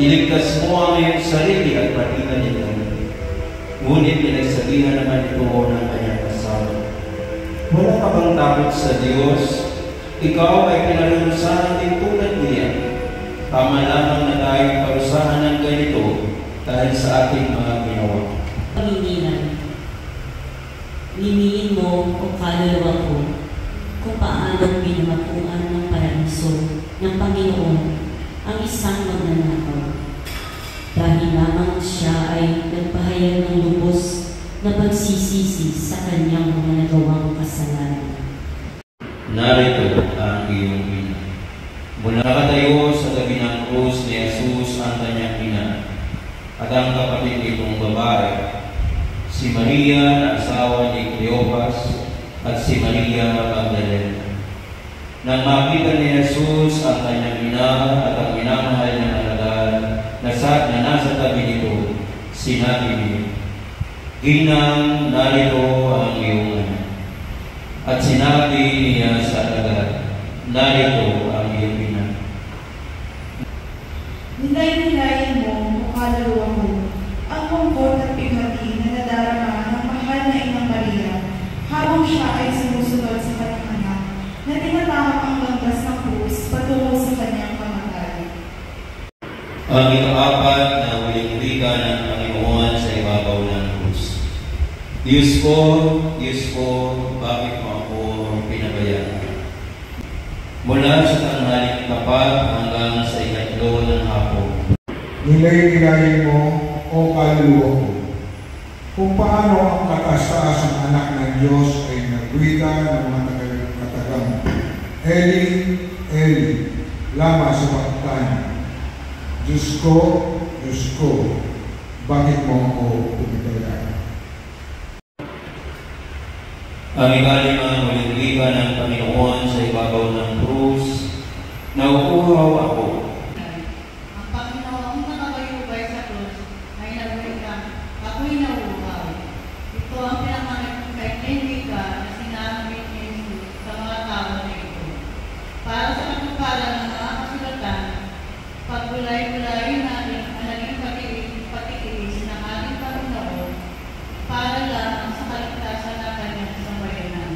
Iligtas mo ang iyong sarili at pati na nito. Ngunit pinagsabihan naman ito ng kanyang asawa. Wala ka bang takot sa Diyos? Ikaw ay pinarusahan din tulad niya. Tama lamang na tayo parusahan ng ganito dahil sa ating mga ginawa. Liniin mo o kaluluwa ko kung paano pinamakuan ng paraiso ng Panginoon ang isang magnanakaw. Dahil lamang siya ay nagpahayag ng lubos na pagsisisi sa kanyang mga nagawang kasalanan. Narito ang iyong ina. Mula nakatayo sa tabi ng krus ni Jesus ang kanyang ina at ang kapatid nitong babae, si Maria na asawa ni Cleopas at si Maria Magdalena. Nang makita ni Jesus ang kanyang ina at ang minamahal niyang alagad na nasa tabi nito, sinabi niya, "Ginang, narito ang iyong anak." At sinabi niya sa alagad, "Narito ang iyong ina." Nilay-nilayin mo, o kaluluwa ko, ang lungkot at bighati na nadarama ng mahal na Inang Maria habang siya ay sumusunod sa kanyang anak na tinatahak ang landas ng krus patungo sa kanyang kamatayan. Ang ika-apat na huling wika ng Panginoon sa ibabaw ng krus. Diyos ko, bakit mo ako pinabayaan? Mula sa tanghaling tapat hanggang sa ikatlo ng hapon. Nilay-nilayin mo, o kaluluwa ko, kung paano ang kataas-taas anak ng Diyos ay nagwika ng mga katagang, Eli, Eli, lama sabachthani. Diyos ko, bakit mo ako pinabayaan? Ang ikalimang huling wika ng Panginoon sa ibabaw ng krus, nauuhaw ako. Ang Panginoong nakagayubay sa krus ay nagwika, ako'y nauuhaw. Ito ang pinakamatinding wika na sinabi ni Jesus sa mga tao na ito. Para sa katuparan ng mga kasulatan, pagbulay-bulayin natin ang naging patiis ng ating Panginoon para lang sa kaligtasan ng kanyang sambayanan.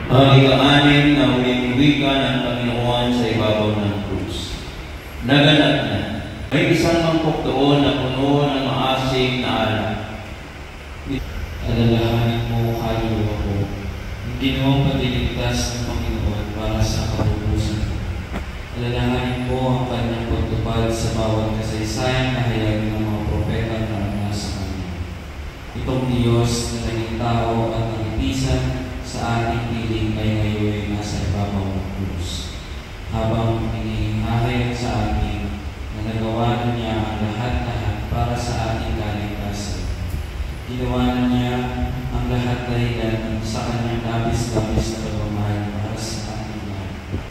Ang ika-anim na huling wika ng Panginoon sa ibabaw ng krus. Naganap na. May isang mangkok doon na puno ng maasim na alak. Alalahanin mo, kaluluwa ko, ang ginawang pagliligtas ng Panginoon para sa kapupusan ko. Alalahanin mo ang kanyang pagtupad sa bawat kasaysayang na hayag ng mga propeta na ang nasa kanya. Itong Diyos na naging tao at nagtisan sa ating piling ay ngayon nasa ibabaw ng krus. Habang hinihahayag sa atin na nagawa niya ang lahat-lahat para sa ating kaligtasan. Ginawa niya ang lahat dahilan sa kanyang labis-labis na pagmamahal para sa ating lahat.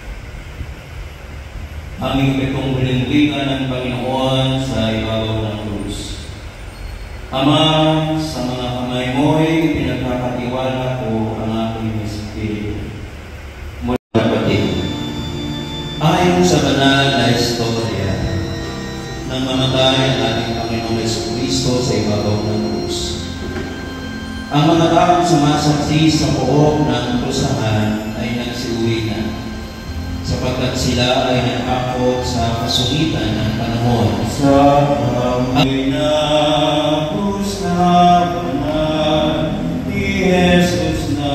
Ang ikapitong huling wika ng Panginoon sa ibabaw ng krus. Ama, sa mga kamay mo'y pinagkakatiwala ko ang aking espiritu. Mula kapatid, ayon sa banal na istorya, nang mamatay ang ating Panginoong Jesucristo sa ibabaw ng krus, ang mga taong sumasaksi sa pook ng krusahan ay nagsiuwi na, sapagkat sila ay natakot sa kasungitan ng panahon. Sa amoy na krus na banal, ni Jesus na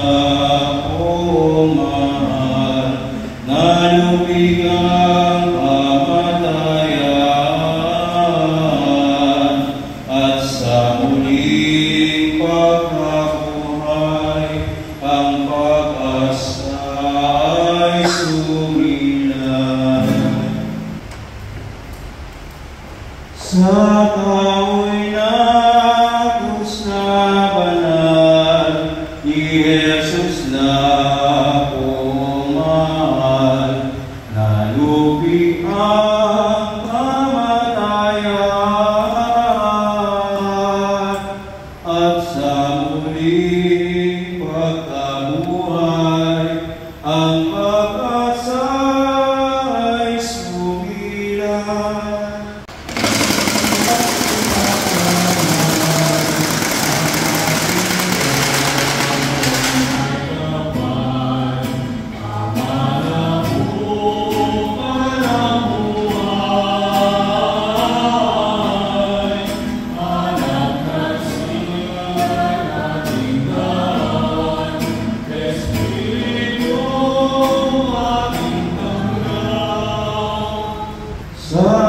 umahal, nalupig ang kamatayan, at sa muling pagkabuhay, ang pag-asa ay sumilan. Sa kahoy na krus na banal, ni Jesus na umahal, nalupig ang kamatayan, at sa muling pagkabuhay, ang pag-asa ay sumilan. Sa